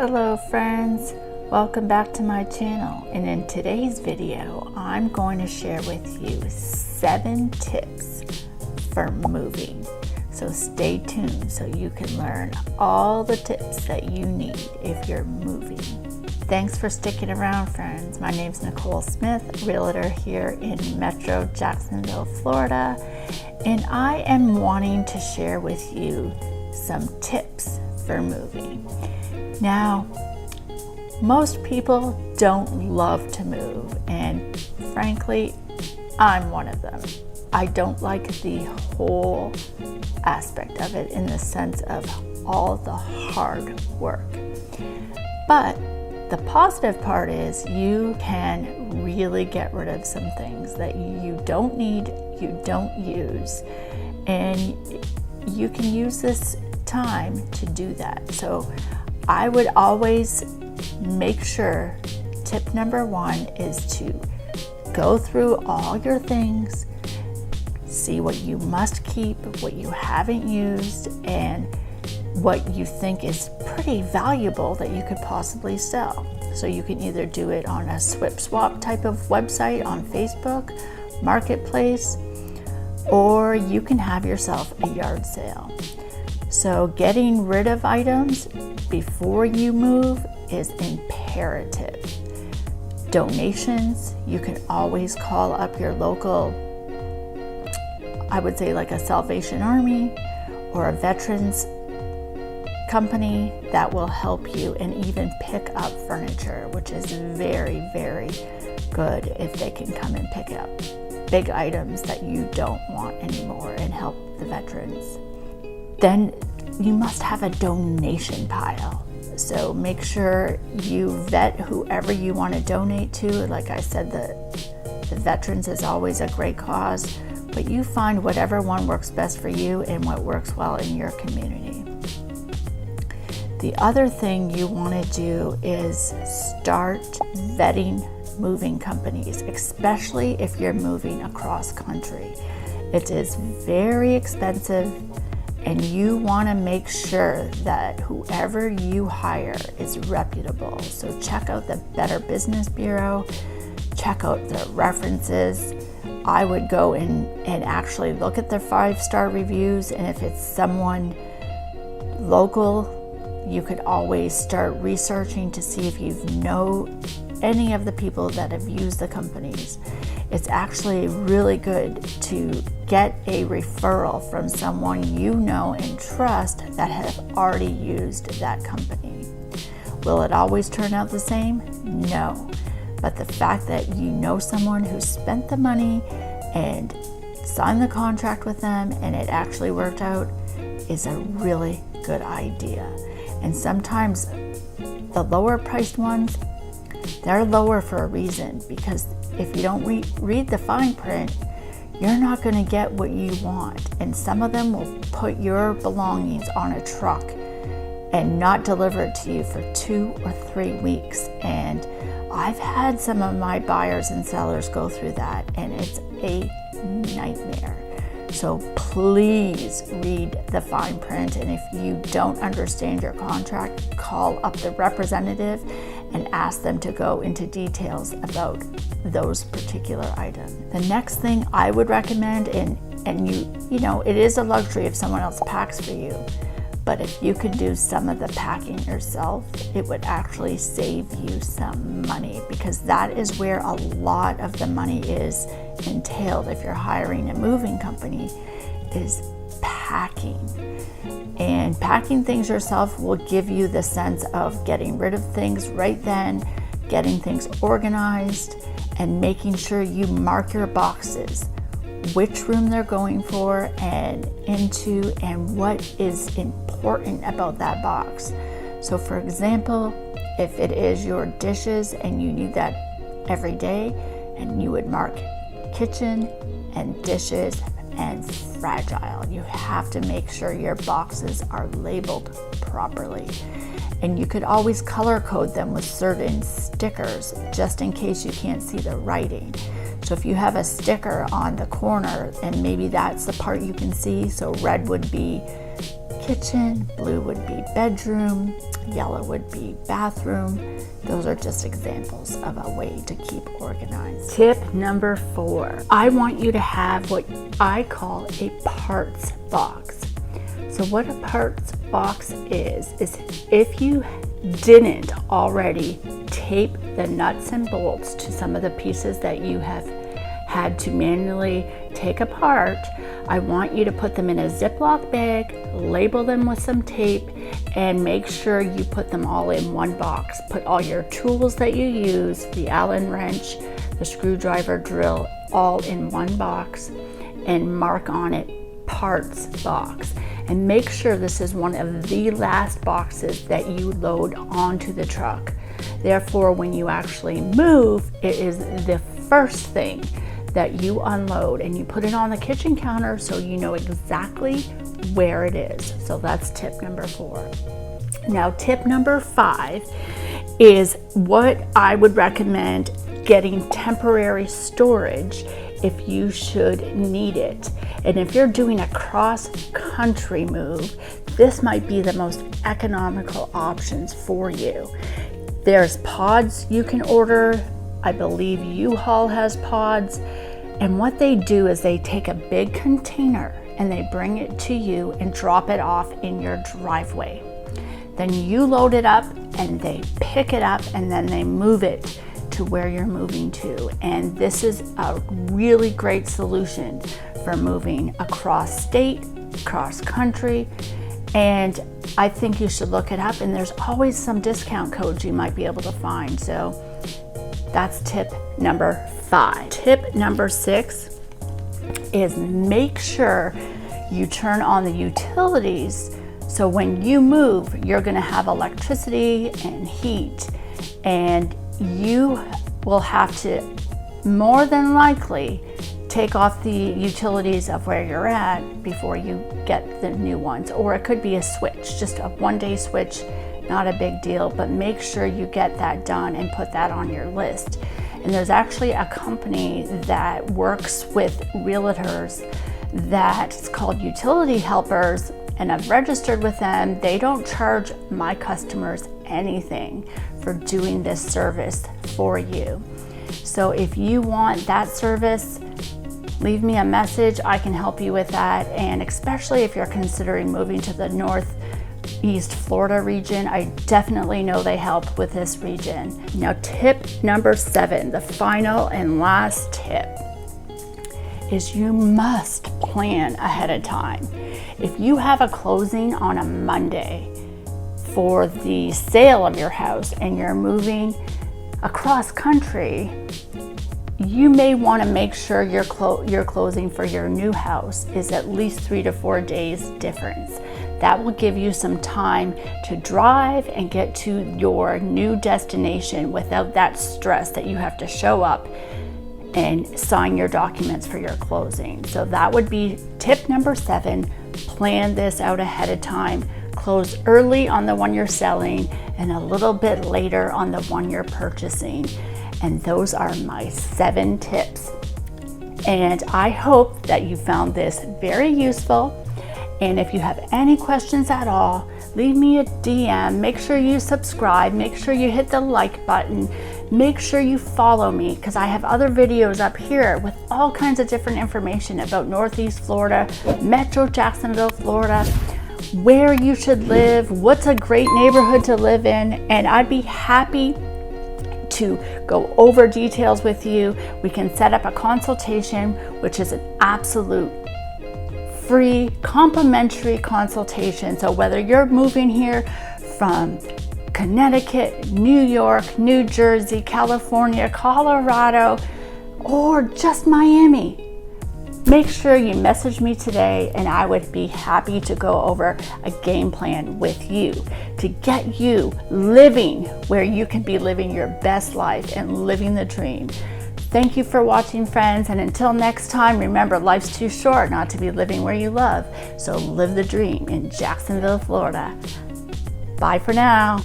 Hello friends, welcome back to my channel, and in today's video I'm going to share with you 7 tips for moving. So stay tuned so you can learn all the tips that you need if you're moving. Thanks for sticking around, friends. My name's Nicole Smith, realtor here in Metro Jacksonville, Florida, and I am wanting to share with you some tips for moving. Now, most people don't love to move, and frankly, I'm one of them. I don't like the whole aspect of it in the sense of all the hard work. But the positive part is you can really get rid of some things that you don't need, you don't use, and you can use this time to do that. So I would always make sure, tip number 1 is to go through all your things, see what you must keep, what you haven't used, and what you think is pretty valuable that you could possibly sell. So you can either do it on a swip swap type of website on Facebook, Marketplace, or you can have yourself a yard sale. So getting rid of items before you move is imperative. Donations, you can always call up your local, I would say like a Salvation Army or a veterans company that will help you, and even pick up furniture, which is very, very good if they can come and pick up big items that you don't want anymore and help the veterans. Then you must have a donation pile. So make sure you vet whoever you want to donate to. Like I said, the veterans is always a great cause, but you find whatever one works best for you and what works well in your community. The other thing you want to do is start vetting moving companies, especially if you're moving across country. It is very expensive, and you want to make sure that whoever you hire is reputable. So check out the Better Business Bureau, check out their references. I would go in and actually look at their 5-star reviews, and if it's someone local, you could always start researching to see if you know any of the people that have used the companies. It's actually really good to get a referral from someone you know and trust that have already used that company. Will it always turn out the same? No. But the fact that you know someone who spent the money and signed the contract with them and it actually worked out is a really good idea. And sometimes the lower priced ones, they're lower for a reason, because if you don't read the fine print, you're not going to get what you want. And some of them will put your belongings on a truck and not deliver it to you for 2 or 3 weeks. And I've had some of my buyers and sellers go through that, and it's a nightmare. So please read the fine print, and if you don't understand your contract, call up the representative and ask them to go into details about those particular items. The next thing I would recommend, and you know, it is a luxury if someone else packs for you, but if you could do some of the packing yourself, it would actually save you some money, because that is where a lot of the money is entailed if you're hiring a moving company, is packing. And packing things yourself will give you the sense of getting rid of things right then, getting things organized, and making sure you mark your boxes, which room they're going for and into, and what is important about that box. So for example, if it is your dishes and you need that every day, and you would mark kitchen and dishes and fragile. You have to make sure your boxes are labeled properly. And you could always color code them with certain stickers just in case you can't see the writing. So if you have a sticker on the corner and maybe that's the part you can see, so red would be kitchen, blue would be bedroom, yellow would be bathroom. Those are just examples of a way to keep organized. Tip number 4, I want you to have what I call a parts box. So what a parts box is if you didn't already tape the nuts and bolts to some of the pieces that you have had to manually take apart, I want you to put them in a Ziploc bag, label them with some tape, and make sure you put them all in one box. Put all your tools that you use, the Allen wrench, the screwdriver, drill, all in one box, and mark on it parts box. And make sure this is one of the last boxes that you load onto the truck. Therefore, when you actually move, it is the first thing that you unload, and you put it on the kitchen counter so you know exactly where it is. So that's tip number 4. Now, tip number 5 is what I would recommend getting temporary storage if you should need it. And if you're doing a cross-country move, this might be the most economical options for you. There's pods you can order. I believe U-Haul has pods. And what they do is they take a big container and they bring it to you and drop it off in your driveway. Then you load it up and they pick it up and then they move it to where you're moving to. And this is a really great solution for moving across state, across country. And I think you should look it up, and there's always some discount codes you might be able to find. So that's tip number 5. Tip number 6 is make sure you turn on the utilities so when you move, you're going to have electricity and heat, and you will have to more than likely take off the utilities of where you're at before you get the new ones. Or it could be a switch, just a one-day switch, not a big deal, but make sure you get that done and put that on your list. And there's actually a company that works with realtors that's called Utility Helpers, and I've registered with them. They don't charge my customers anything for doing this service for you. So if you want that service, leave me a message. I can help you with that. And especially if you're considering moving to the Northeast Florida region, I definitely know they help with this region. Now, tip number 7, the final and last tip, is you must plan ahead of time. If you have a closing on a Monday for the sale of your house and you're moving across country, you may want to make sure your closing for your new house is at least 3 to 4 days difference. That will give you some time to drive and get to your new destination without that stress that you have to show up and sign your documents for your closing. So that would be tip number 7. Plan this out ahead of time. Close early on the one you're selling and a little bit later on the one you're purchasing. And those are my 7 tips. And I hope that you found this very useful. And if you have any questions at all, leave me a DM. Make sure you subscribe. Make sure you hit the like button. Make sure you follow me, because I have other videos up here with all kinds of different information about Northeast Florida, Metro Jacksonville, Florida, where you should live, what's a great neighborhood to live in, and I'd be happy to go over details with you. We can set up a consultation, which is an absolute free complimentary consultation. So whether you're moving here from Connecticut, New York, New Jersey, California, Colorado, or just Miami, make sure you message me today and I would be happy to go over a game plan with you to get you living where you can be living your best life and living the dream. Thank you for watching, friends, and until next time, remember, life's too short not to be living where you love, so live the dream in Jacksonville, Florida. Bye for now.